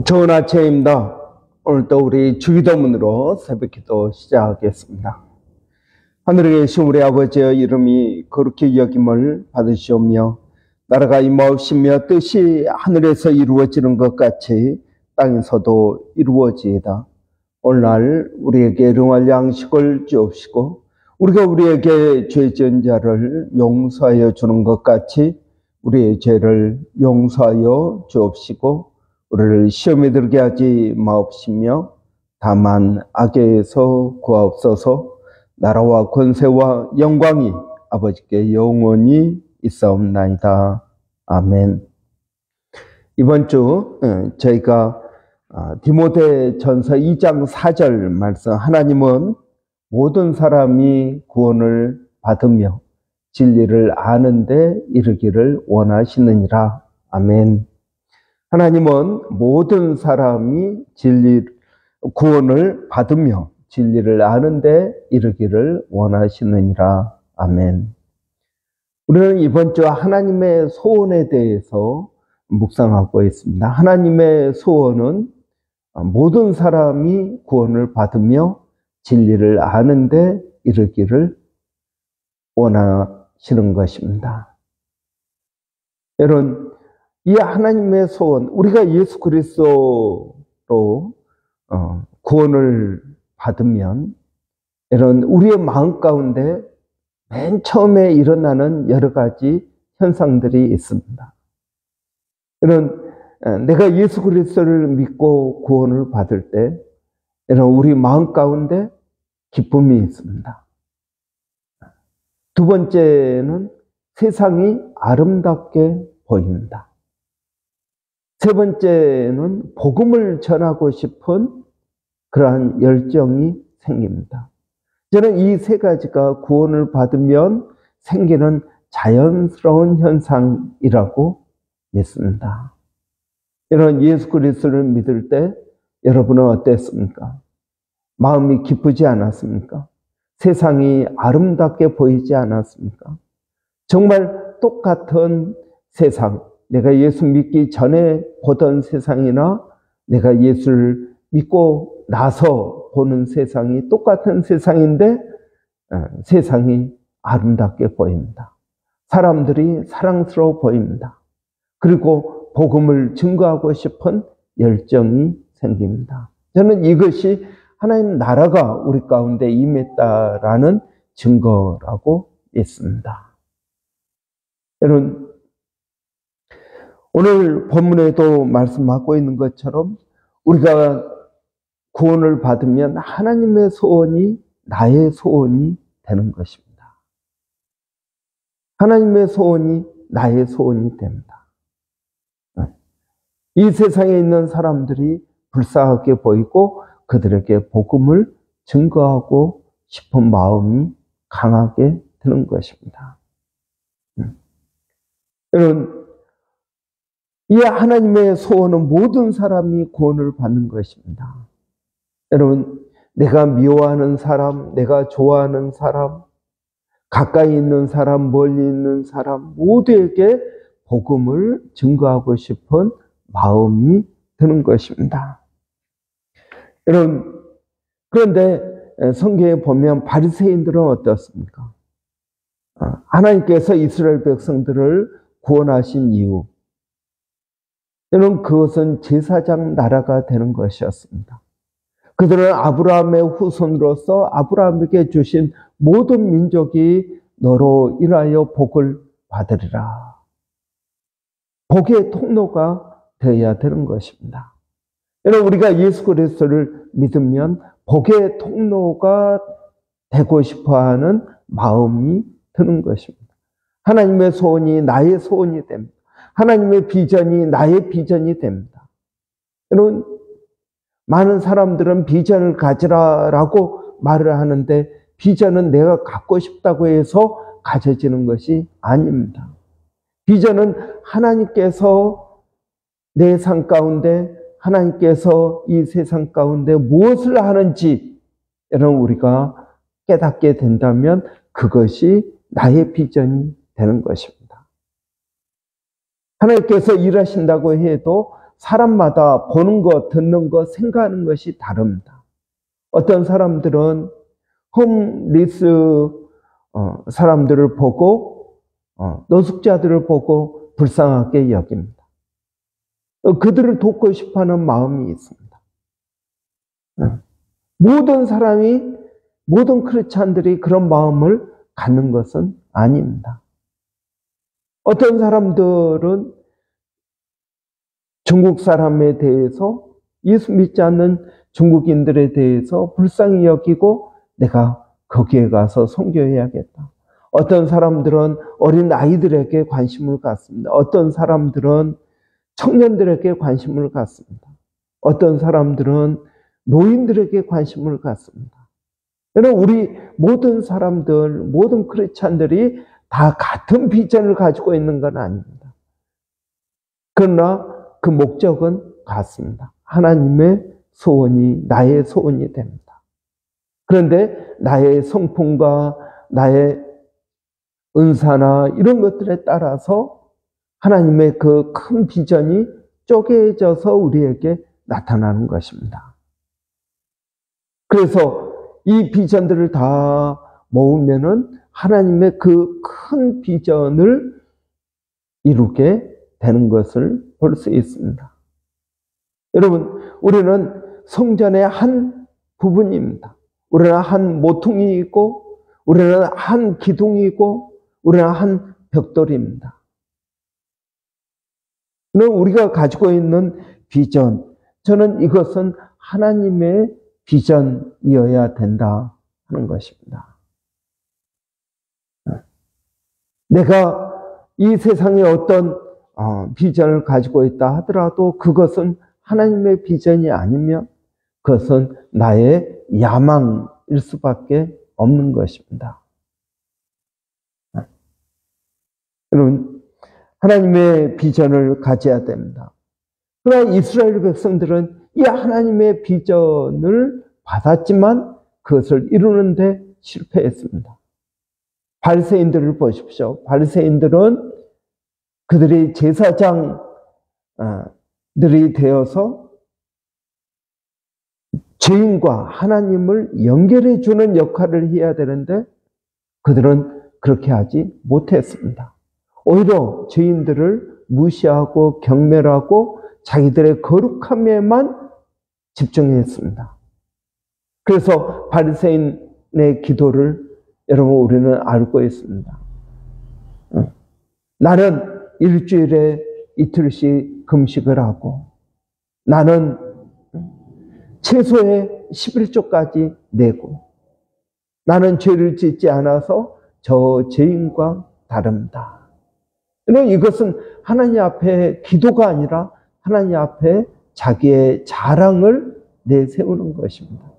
좋은 아침입니다. 오늘도 우리 주기도문으로 새벽기도 시작하겠습니다. 하늘에 계신 우리 아버지의 이름이 거룩히 여김을 받으시오며 나라가 임하옵시며 뜻이 하늘에서 이루어지는 것 같이 땅에서도 이루어지이다. 오늘날 우리에게 일용할 양식을 주옵시고 우리가 우리에게 죄 지은 자를 용서하여 주는 것 같이 우리의 죄를 용서하여 주옵시고 우리를 시험에 들게 하지 마옵시며 다만 악에서 구하옵소서. 나라와 권세와 영광이 아버지께 영원히 있사옵나이다. 아멘. 이번 주 저희가 디모데전서 2장 4절 말씀, 하나님은 모든 사람이 구원을 받으며 진리를 아는 데 이르기를 원하시느니라. 아멘. 하나님은 모든 사람이 구원을 받으며 진리를 아는 데 이르기를 원하시느니라. 아멘. 우리는 이번 주 하나님의 소원에 대해서 묵상하고 있습니다. 하나님의 소원은 모든 사람이 구원을 받으며 진리를 아는 데 이르기를 원하시는 것입니다. 여러분, 이 하나님의 소원, 우리가 예수 그리스도로 구원을 받으면 이런 우리의 마음 가운데 맨 처음에 일어나는 여러 가지 현상들이 있습니다. 이런 내가 예수 그리스도를 믿고 구원을 받을 때 이런 우리 마음 가운데 기쁨이 있습니다. 두 번째는 세상이 아름답게 보입니다. 세 번째는 복음을 전하고 싶은 그러한 열정이 생깁니다. 저는 이 세 가지가 구원을 받으면 생기는 자연스러운 현상이라고 믿습니다. 여러분, 예수 그리스도를 믿을 때 여러분은 어땠습니까? 마음이 기쁘지 않았습니까? 세상이 아름답게 보이지 않았습니까? 정말 똑같은 세상, 내가 예수 믿기 전에 보던 세상이나 내가 예수를 믿고 나서 보는 세상이 똑같은 세상인데 세상이 아름답게 보입니다. 사람들이 사랑스러워 보입니다. 그리고 복음을 증거하고 싶은 열정이 생깁니다. 저는 이것이 하나님 나라가 우리 가운데 임했다라는 증거라고 믿습니다. 여러분, 오늘 본문에도 말씀하고 있는 것처럼 우리가 구원을 받으면 하나님의 소원이 나의 소원이 되는 것입니다. 하나님의 소원이 나의 소원이 됩니다. 이 세상에 있는 사람들이 불쌍하게 보이고 그들에게 복음을 증거하고 싶은 마음이 강하게 드는 것입니다. 여러분, 이 하나님의 소원은 모든 사람이 구원을 받는 것입니다. 여러분, 내가 미워하는 사람, 내가 좋아하는 사람, 가까이 있는 사람, 멀리 있는 사람 모두에게 복음을 증거하고 싶은 마음이 드는 것입니다. 여러분, 그런데 성경에 보면 바리새인들은 어떻습니까? 하나님께서 이스라엘 백성들을 구원하신 이유, 여러분, 그것은 제사장 나라가 되는 것이었습니다. 그들은 아브라함의 후손으로서 아브라함에게 주신 모든 민족이 너로 인하여 복을 받으리라. 복의 통로가 되어야 되는 것입니다. 여러분, 우리가 예수 그리스도를 믿으면 복의 통로가 되고 싶어하는 마음이 드는 것입니다. 하나님의 소원이 나의 소원이 됩니다. 하나님의 비전이 나의 비전이 됩니다. 여러분, 많은 사람들은 비전을 가지라라고 말을 하는데 비전은 내가 갖고 싶다고 해서 가져지는 것이 아닙니다. 비전은 하나님께서 내 삶 가운데, 하나님께서 이 세상 가운데 무엇을 하는지 여러분 우리가 깨닫게 된다면 그것이 나의 비전이 되는 것입니다. 하나님께서 일하신다고 해도 사람마다 보는 것, 듣는 것, 생각하는 것이 다릅니다. 어떤 사람들은 홈리스 사람들을 보고 노숙자들을 보고 불쌍하게 여깁니다. 그들을 돕고 싶어하는 마음이 있습니다. 모든 사람이, 모든 크리스찬들이 그런 마음을 갖는 것은 아닙니다. 어떤 사람들은 중국 사람에 대해서, 예수 믿지 않는 중국인들에 대해서 불쌍히 여기고 내가 거기에 가서 선교해야겠다. 어떤 사람들은 어린 아이들에게 관심을 갖습니다. 어떤 사람들은 청년들에게 관심을 갖습니다. 어떤 사람들은 노인들에게 관심을 갖습니다. 여러분, 우리 모든 사람들, 모든 크리스찬들이 다 같은 비전을 가지고 있는 건 아닙니다. 그러나 그 목적은 같습니다. 하나님의 소원이 나의 소원이 됩니다. 그런데 나의 성품과 나의 은사나 이런 것들에 따라서 하나님의 그 큰 비전이 쪼개져서 우리에게 나타나는 것입니다. 그래서 이 비전들을 다 모으면은 하나님의 그 큰 비전을 이루게 되는 것을 볼 수 있습니다. 여러분, 우리는 성전의 한 부분입니다. 우리는 한 모퉁이 있고, 우리는 한 기둥이 있고, 우리는 한 벽돌입니다. 우리가 가지고 있는 비전, 저는 이것은 하나님의 비전이어야 된다 하는 것입니다. 내가 이 세상에 어떤 비전을 가지고 있다 하더라도 그것은 하나님의 비전이 아니면 그것은 나의 야망일 수밖에 없는 것입니다. 여러분, 하나님의 비전을 가져야 됩니다. 그러나 이스라엘 백성들은 이 하나님의 비전을 받았지만 그것을 이루는데 실패했습니다. 바리새인들을 보십시오. 바리새인들은 그들이 제사장들이 되어서 죄인과 하나님을 연결해 주는 역할을 해야 되는데 그들은 그렇게 하지 못했습니다. 오히려 죄인들을 무시하고 경멸하고 자기들의 거룩함에만 집중했습니다. 그래서 바리새인의 기도를 여러분 우리는 알고 있습니다. 나는 일주일에 이틀씩 금식을 하고 나는 최소의 11조까지 내고 나는 죄를 짓지 않아서 저 죄인과 다릅니다. 이것은 하나님 앞에 기도가 아니라 하나님 앞에 자기의 자랑을 내세우는 것입니다.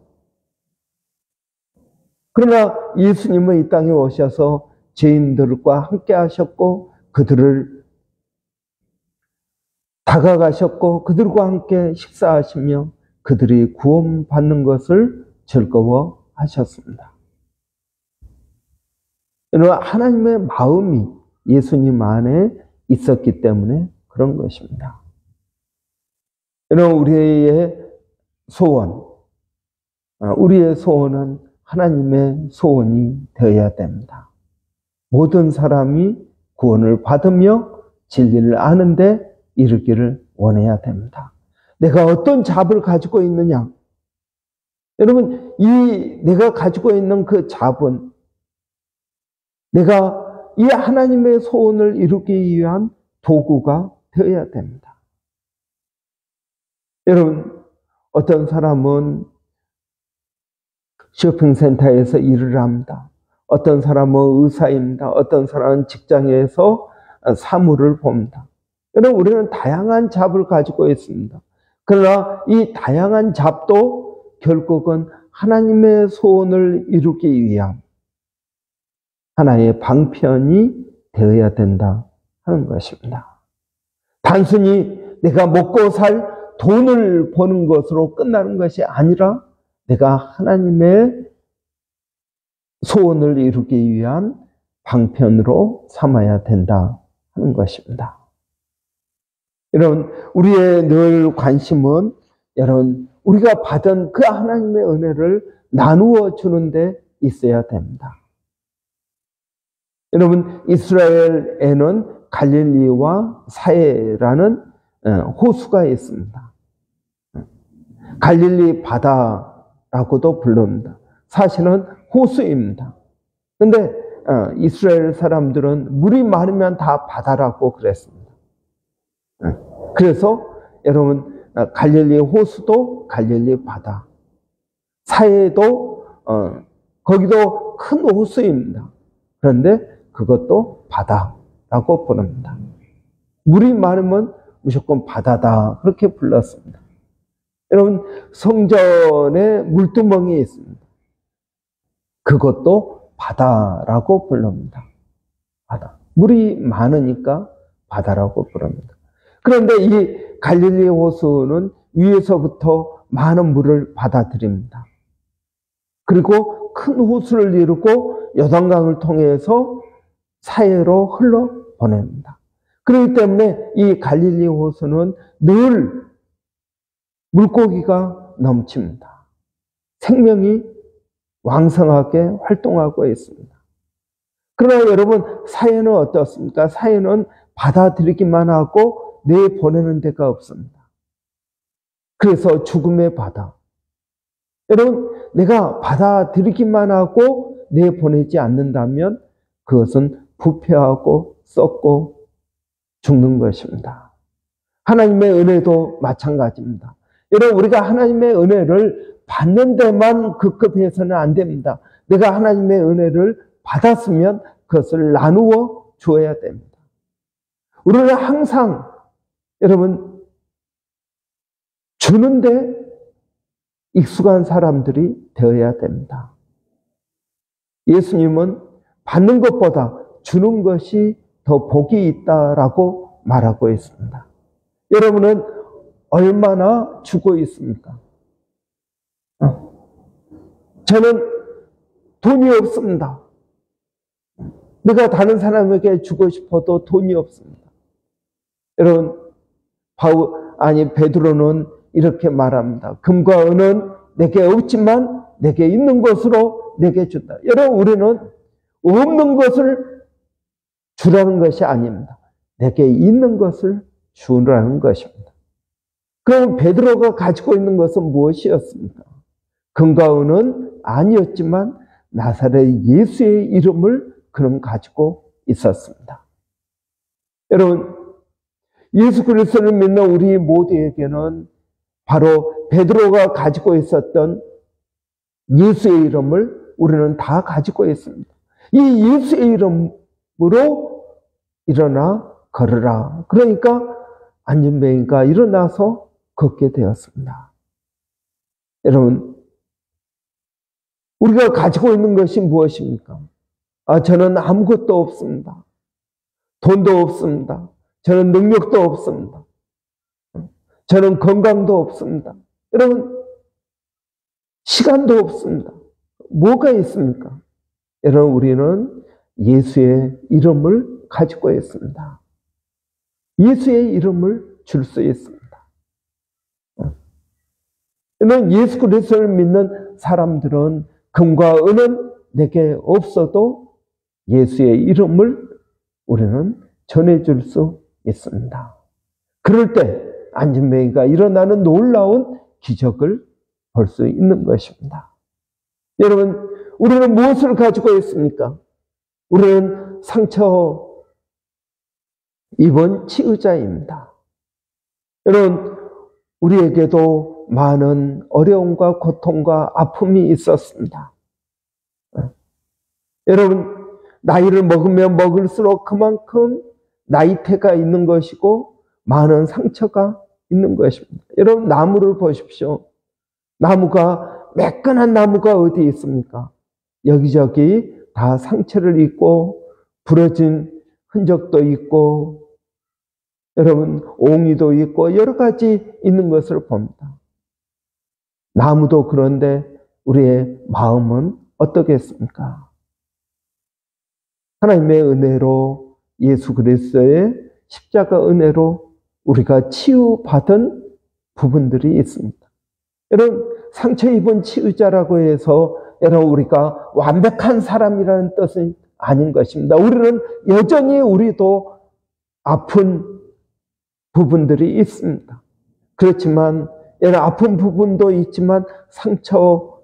그러나 예수님은 이 땅에 오셔서 죄인들과 함께 하셨고 그들을 다가가셨고 그들과 함께 식사하시며 그들이 구원받는 것을 즐거워하셨습니다. 하나님의 마음이 예수님 안에 있었기 때문에 그런 것입니다. 우리의 소원, 우리의 소원은 하나님의 소원이 되어야 됩니다. 모든 사람이 구원을 받으며 진리를 아는데 이르기를 원해야 됩니다. 내가 어떤 잡을 가지고 있느냐? 여러분, 내가 가지고 있는 그 잡은 내가 이 하나님의 소원을 이루기 위한 도구가 되어야 됩니다. 여러분, 어떤 사람은 쇼핑센터에서 일을 합니다. 어떤 사람은 의사입니다. 어떤 사람은 직장에서 사무를 봅니다. 여러분, 우리는 다양한 잡을 가지고 있습니다. 그러나 이 다양한 잡도 결국은 하나님의 소원을 이루기 위한 하나의 방편이 되어야 된다 하는 것입니다. 단순히 내가 먹고 살 돈을 버는 것으로 끝나는 것이 아니라 내가 하나님의 소원을 이루기 위한 방편으로 삼아야 된다 하는 것입니다. 여러분, 우리의 늘 관심은 여러분, 우리가 받은 그 하나님의 은혜를 나누어 주는 데 있어야 됩니다. 여러분, 이스라엘에는 갈릴리와 사해라는 호수가 있습니다. 갈릴리 바다라고도 부릅니다. 사실은 호수입니다. 그런데 이스라엘 사람들은 물이 많으면 다 바다라고 그랬습니다. 그래서 여러분, 갈릴리 호수도 갈릴리 바다, 사해도 거기도 큰 호수입니다. 그런데 그것도 바다라고 부릅니다. 물이 많으면 무조건 바다다, 그렇게 불렀습니다. 여러분, 성전에 물두멍이 있습니다. 그것도 바다라고 부릅니다. 바다. 물이 많으니까 바다라고 부릅니다. 그런데 이 갈릴리 호수는 위에서부터 많은 물을 받아들입니다. 그리고 큰 호수를 이루고 요단강을 통해서 사해로 흘러보냅니다. 그렇기 때문에 이 갈릴리 호수는 늘 물고기가 넘칩니다. 생명이 왕성하게 활동하고 있습니다. 그러나 여러분, 사해는 어떻습니까? 사해는 받아들이기만 하고 내보내는 데가 없습니다. 그래서 죽음의 바다. 여러분, 내가 받아들이기만 하고 내보내지 않는다면 그것은 부패하고 썩고 죽는 것입니다. 하나님의 은혜도 마찬가지입니다. 여러분, 우리가 하나님의 은혜를 받는 데만 급급해서는 안 됩니다. 내가 하나님의 은혜를 받았으면 그것을 나누어 주어야 됩니다. 우리는 항상 여러분, 주는데 익숙한 사람들이 되어야 됩니다. 예수님은 받는 것보다 주는 것이 더 복이 있다라고 말하고 있습니다. 여러분은 얼마나 주고 있습니까? 저는 돈이 없습니다. 내가 다른 사람에게 주고 싶어도 돈이 없습니다. 여러분, 베드로는 이렇게 말합니다. 금과 은은 내게 없지만 내게 있는 것으로 내게 준다. 여러분, 우리는 없는 것을 주라는 것이 아닙니다. 내게 있는 것을 주라는 것입니다. 그럼 베드로가 가지고 있는 것은 무엇이었습니까? 금과 은은 아니었지만 나사렛 예수의 이름을 그는 가지고 있었습니다. 여러분, 예수 그리스도를 믿는 우리 모두에게는 바로 베드로가 가지고 있었던 예수의 이름을 우리는 다 가지고 있습니다. 이 예수의 이름으로 일어나 걸으라. 그러니까 안진뱅이가 일어나서 걷게 되었습니다. 여러분, 우리가 가지고 있는 것이 무엇입니까? 저는 아무것도 없습니다. 돈도 없습니다. 저는 능력도 없습니다. 저는 건강도 없습니다. 여러분, 시간도 없습니다. 뭐가 있습니까? 여러분, 우리는 예수의 이름을 가지고 있습니다. 예수의 이름을 줄 수 있습니다. 여러분, 예수 그리스도를 믿는 사람들은 금과 은은 내게 없어도 예수의 이름을 우리는 전해줄 수 있습니다. 그럴 때 안진뱅이가 일어나는 놀라운 기적을 볼 수 있는 것입니다. 여러분, 우리는 무엇을 가지고 있습니까? 우리는 상처 입은 치유자입니다. 여러분, 우리에게도 많은 어려움과 고통과 아픔이 있었습니다. 여러분, 나이를 먹으면 먹을수록 그만큼 나이테가 있는 것이고 많은 상처가 있는 것입니다. 여러분, 나무를 보십시오. 나무가, 매끈한 나무가 어디 있습니까? 여기저기 다 상처를 입고 부러진 흔적도 있고, 여러분, 옹이도 있고 여러 가지 있는 것을 봅니다. 나무도 그런데 우리의 마음은 어떻겠습니까? 하나님의 은혜로, 예수 그리스도의 십자가 은혜로 우리가 치유받은 부분들이 있습니다. 여러분, 상처 입은 치유자라고 해서 여러분 우리가 완벽한 사람이라는 뜻은 아닌 것입니다. 우리는 여전히 우리도 아픈 부분들이 있습니다. 그렇지만 여러분 아픈 부분도 있지만 상처가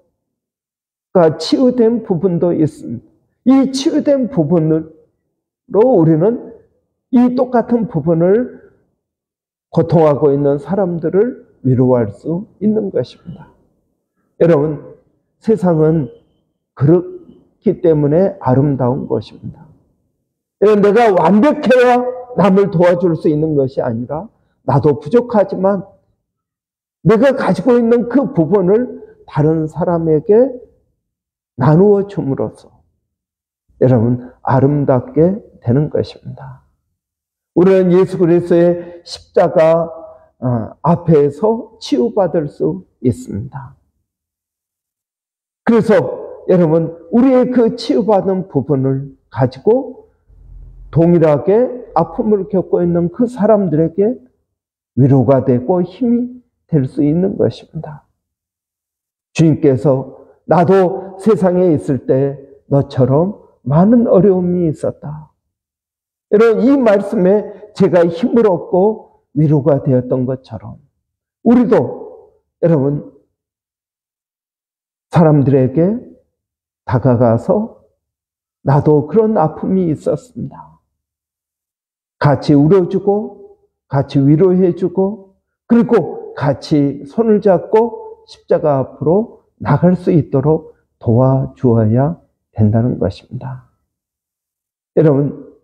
치유된 부분도 있습니다. 이 치유된 부분으로 우리는 이 똑같은 부분을 고통하고 있는 사람들을 위로할 수 있는 것입니다. 여러분, 세상은 그렇기 때문에 아름다운 것입니다. 여러분, 내가 완벽해야 남을 도와줄 수 있는 것이 아니라 나도 부족하지만 내가 가지고 있는 그 부분을 다른 사람에게 나누어 줌으로써 여러분 아름답게 되는 것입니다. 우리는 예수 그리스도의 십자가 앞에서 치유받을 수 있습니다. 그래서 여러분 우리의 그 치유받은 부분을 가지고 동일하게 아픔을 겪고 있는 그 사람들에게 위로가 되고 힘이 될 수 있는 것입니다. 주님께서 나도 세상에 있을 때 너처럼 많은 어려움이 있었다. 여러분 이 말씀에 제가 힘을 얻고 위로가 되었던 것처럼 우리도 여러분 사람들에게 다가가서 나도 그런 아픔이 있었습니다. 같이 울어주고 같이 위로해주고 그리고 같이 손을 잡고 십자가 앞으로 나갈 수 있도록 도와주어야 된다는 것입니다. 여러분,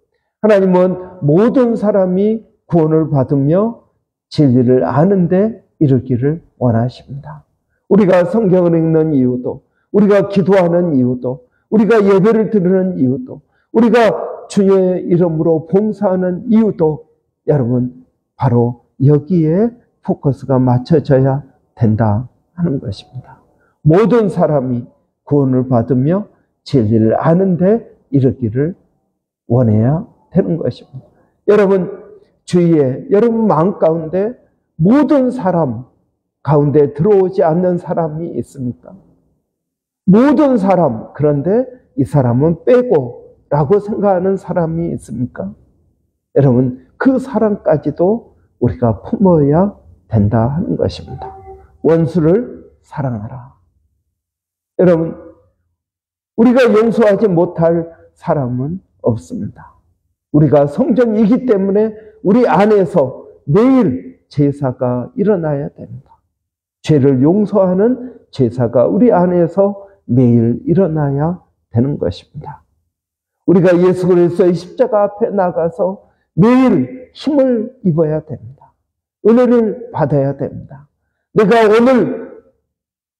하나님은 모든 사람이 구원을 받으며 진리를 아는데 이르기를 원하십니다. 우리가 성경을 읽는 이유도, 우리가 기도하는 이유도, 우리가 예배를 드리는 이유도, 우리가 주의 이름으로 봉사하는 이유도 여러분 바로 여기에 포커스가 맞춰져야 된다 하는 것입니다. 모든 사람이 구원을 받으며 진리를 아는데 이르기를 원해야 되는 것입니다. 여러분 주위에 여러분 마음 가운데 모든 사람 가운데 들어오지 않는 사람이 있습니까? 모든 사람, 그런데 이 사람은 빼고 라고 생각하는 사람이 있습니까? 여러분 그 사람까지도 우리가 품어야 된다 하는 것입니다. 원수를 사랑하라. 여러분 우리가 용서하지 못할 사람은 없습니다. 우리가 성전이기 때문에 우리 안에서 매일 제사가 일어나야 됩니다. 죄를 용서하는 제사가 우리 안에서 매일 일어나야 되는 것입니다. 우리가 예수 그리스도의 십자가 앞에 나가서 매일 힘을 입어야 됩니다. 은혜를 받아야 됩니다. 내가 오늘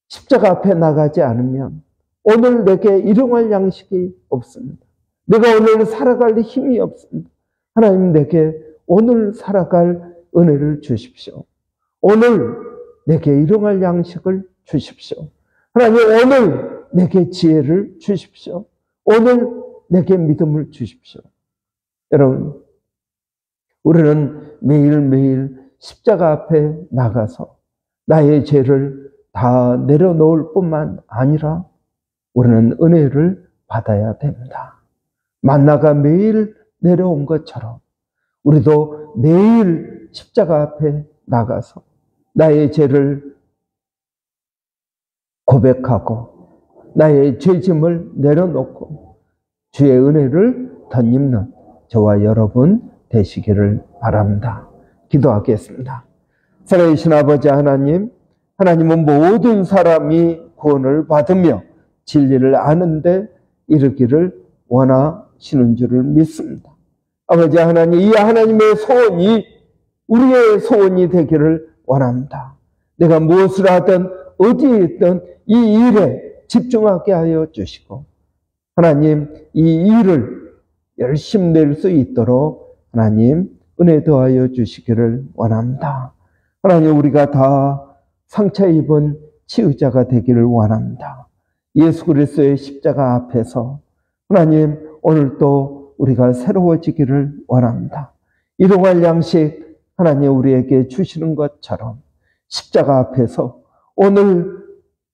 십자가 앞에 나가지 않으면 오늘 내게 일용할 양식이 없습니다. 내가 오늘 살아갈 힘이 없습니다. 하나님 내게 오늘 살아갈 은혜를 주십시오. 오늘 내게 일용할 양식을 주십시오. 하나님 오늘 내게 지혜를 주십시오. 오늘 내게 믿음을 주십시오. 여러분 우리는 매일매일 십자가 앞에 나가서 나의 죄를 다 내려놓을 뿐만 아니라 우리는 은혜를 받아야 됩니다. 만나가 매일 내려온 것처럼 우리도 매일 십자가 앞에 나가서 나의 죄를 고백하고 나의 죄짐을 내려놓고 주의 은혜를 덧입는 저와 여러분 되시기를 바랍니다. 기도하겠습니다. 살아계신 아버지 하나님, 하나님은 모든 사람이 구원을 받으며 진리를 아는데 이르기를 원하시는 줄을 믿습니다. 아버지 하나님, 이 하나님의 소원이 우리의 소원이 되기를 원합니다. 내가 무엇을 하든 어디에 있든 이 일에 집중하게 하여 주시고 하나님 이 일을 열심히 낼 수 있도록 하나님 은혜 더하여 주시기를 원합니다. 하나님 우리가 다 상처 입은 치유자가 되기를 원합니다. 예수 그리스도의 십자가 앞에서 하나님 오늘 또 우리가 새로워지기를 원합니다. 일용할 양식 하나님 우리에게 주시는 것처럼 십자가 앞에서 오늘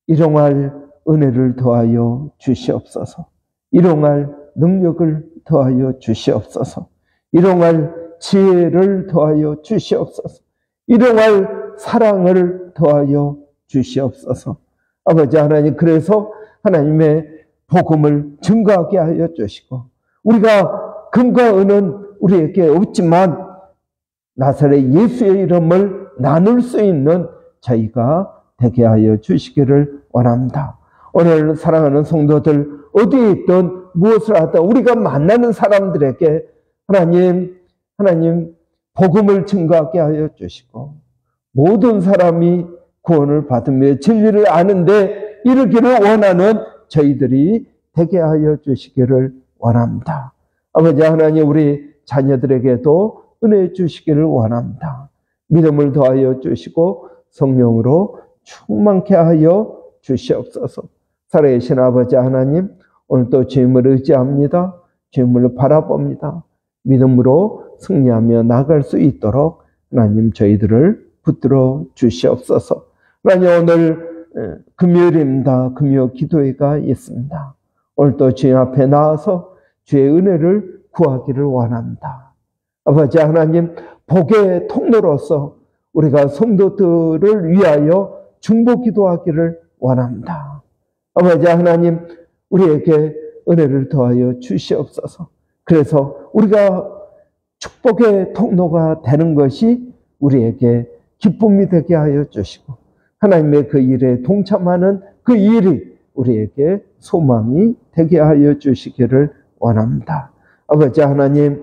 일용할 은혜를 더하여 주시옵소서. 일용할 능력을 더하여 주시옵소서. 일용할 지혜를 더하여 주시옵소서. 일용할 사랑을 더하여 주시옵소서. 아버지 하나님, 그래서 하나님의 복음을 증거하게 하여 주시고, 우리가 금과 은은 우리에게 없지만 나사렛 예수의 이름을 나눌 수 있는 저희가 되게 하여 주시기를 원합니다. 오늘 사랑하는 성도들, 어디에 있든 무엇을 하든 우리가 만나는 사람들에게 하나님 복음을 증거하게 하여 주시고, 모든 사람이 구원을 받으며 진리를 아는데 이르기를 원하는 저희들이 되게 하여 주시기를 원합니다. 아버지 하나님, 우리 자녀들에게도 은혜 주시기를 원합니다. 믿음을 더하여 주시고 성령으로 충만케 하여 주시옵소서. 살아계신 아버지 하나님, 오늘도 주님을 의지합니다. 주님을 바라봅니다. 믿음으로 승리하며 나갈 수 있도록 하나님 저희들을 붙들어 주시옵소서. 하나님, 오늘 금요일입니다. 금요 기도회가 있습니다. 오늘도 주님 앞에 나와서 주의 은혜를 구하기를 원합니다. 아버지 하나님, 복의 통로로서 우리가 성도들을 위하여 중보 기도하기를 원합니다. 아버지 하나님, 우리에게 은혜를 더하여 주시옵소서. 그래서 우리가 축복의 통로가 되는 것이 우리에게 기쁨이 되게 하여 주시고, 하나님의 그 일에 동참하는 그 일이 우리에게 소망이 되게 하여 주시기를 원합니다. 아버지 하나님,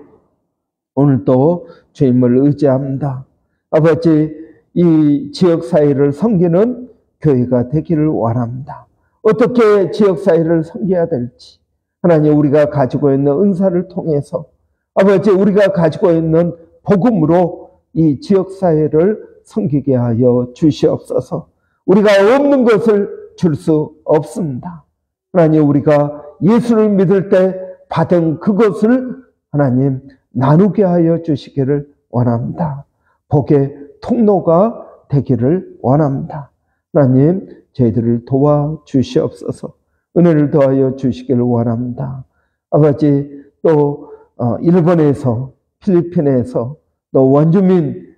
오늘도 주님을 의지합니다. 아버지, 이 지역사회를 섬기는 교회가 되기를 원합니다. 어떻게 지역사회를 섬겨야 될지, 하나님 우리가 가지고 있는 은사를 통해서, 아버지 우리가 가지고 있는 복음으로 이 지역사회를 섬기게 하여 주시옵소서. 우리가 없는 것을 줄 수 없습니다. 하나님, 우리가 예수를 믿을 때 받은 그것을 하나님 나누게 하여 주시기를 원합니다. 복의 통로가 되기를 원합니다. 하나님, 저희들을 도와주시옵소서. 은혜를 더하여 주시기를 원합니다. 아버지, 또 일본에서, 필리핀에서, 또 원주민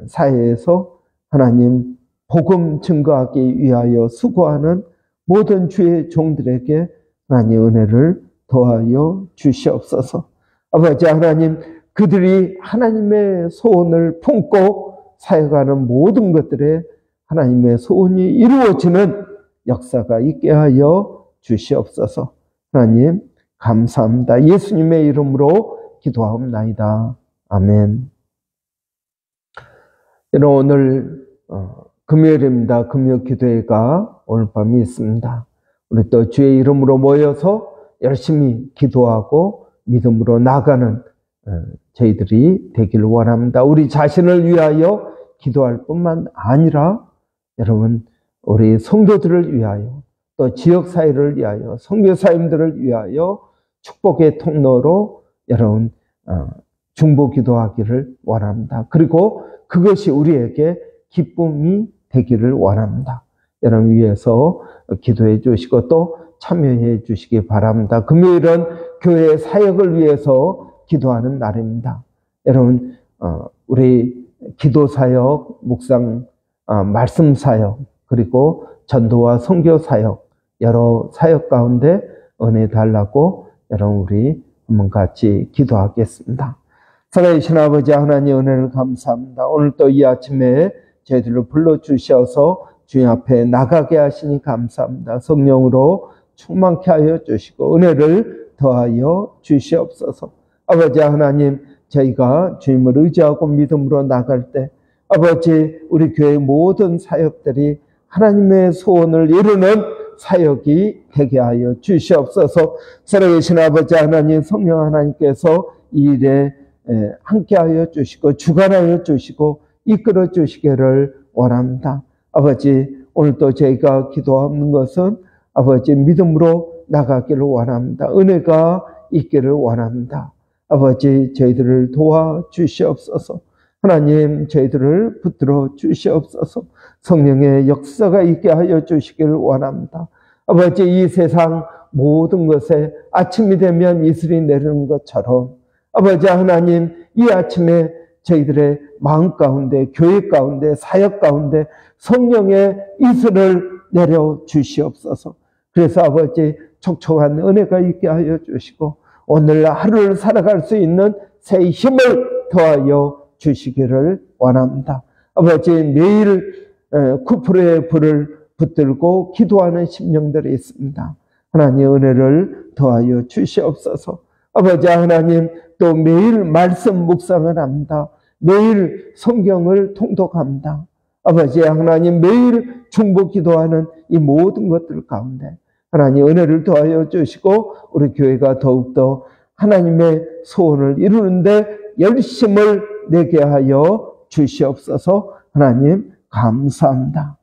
사회에서 하나님 복음 증거하기 위하여 수고하는 모든 주의 종들에게 하나님 은혜를 더하여 주시옵소서. 아버지 하나님, 그들이 하나님의 소원을 품고 사역하는 모든 것들에 하나님의 소원이 이루어지는 역사가 있게 하여 주시옵소서. 하나님 감사합니다. 예수님의 이름으로 기도하옵나이다. 아멘. 여러분, 오늘 금요일입니다. 금요 기도회가 오늘 밤이 있습니다. 우리 또 주의 이름으로 모여서 열심히 기도하고 믿음으로 나가는 저희들이 되기를 원합니다. 우리 자신을 위하여 기도할 뿐만 아니라 여러분, 우리 성도들을 위하여, 또 지역사회를 위하여, 선교사님들을 위하여 축복의 통로로 여러분 중보 기도하기를 원합니다. 그리고 그것이 우리에게 기쁨이 되기를 원합니다. 여러분 위해서 기도해 주시고 또 참여해 주시기 바랍니다. 금요일은 교회 사역을 위해서 기도하는 날입니다. 여러분, 우리 기도 사역, 묵상, 말씀 사역, 그리고 전도와 선교 사역, 여러 사역 가운데 은혜 달라고 여러분 우리 한번 같이 기도하겠습니다. 살아계신 아버지 하나님, 은혜를 감사합니다. 오늘 또 이 아침에 저희들을 불러주셔서 주님 앞에 나가게 하시니 감사합니다. 성령으로 충만케 하여 주시고 은혜를 더하여 주시옵소서. 아버지 하나님, 저희가 주님을 의지하고 믿음으로 나갈 때 아버지, 우리 교회의 모든 사역들이 하나님의 소원을 이루는 사역이 되게 하여 주시옵소서. 살아계신 아버지 하나님, 성령 하나님께서 이 일에 함께하여 주시고 주관하여 주시고 이끌어 주시기를 원합니다. 아버지, 오늘도 저희가 기도하는 것은 아버지 믿음으로 나가기를 원합니다. 은혜가 있기를 원합니다. 아버지, 저희들을 도와주시옵소서. 하나님, 저희들을 붙들어 주시옵소서. 성령의 역사가 있게 하여 주시기를 원합니다. 아버지, 이 세상 모든 것에 아침이 되면 이슬이 내리는 것처럼 아버지 하나님, 이 아침에 저희들의 마음 가운데, 교회 가운데, 사역 가운데 성령의 이슬을 내려 주시옵소서. 그래서 아버지, 촉촉한 은혜가 있게 하여 주시고 오늘 하루를 살아갈 수 있는 새 힘을 더하여 주시기를 원합니다. 아버지, 매일 9%의 불을 붙들고 기도하는 심령들이 있습니다. 하나님, 은혜를 더하여 주시옵소서. 아버지 하나님, 또 매일 말씀 묵상을 합니다. 매일 성경을 통독합니다. 아버지 하나님, 매일 중보 기도하는 이 모든 것들 가운데 하나님 은혜를 더하여 주시고 우리 교회가 더욱더 하나님의 소원을 이루는데 열심을 내게 하여 주시옵소서. 하나님 감사합니다.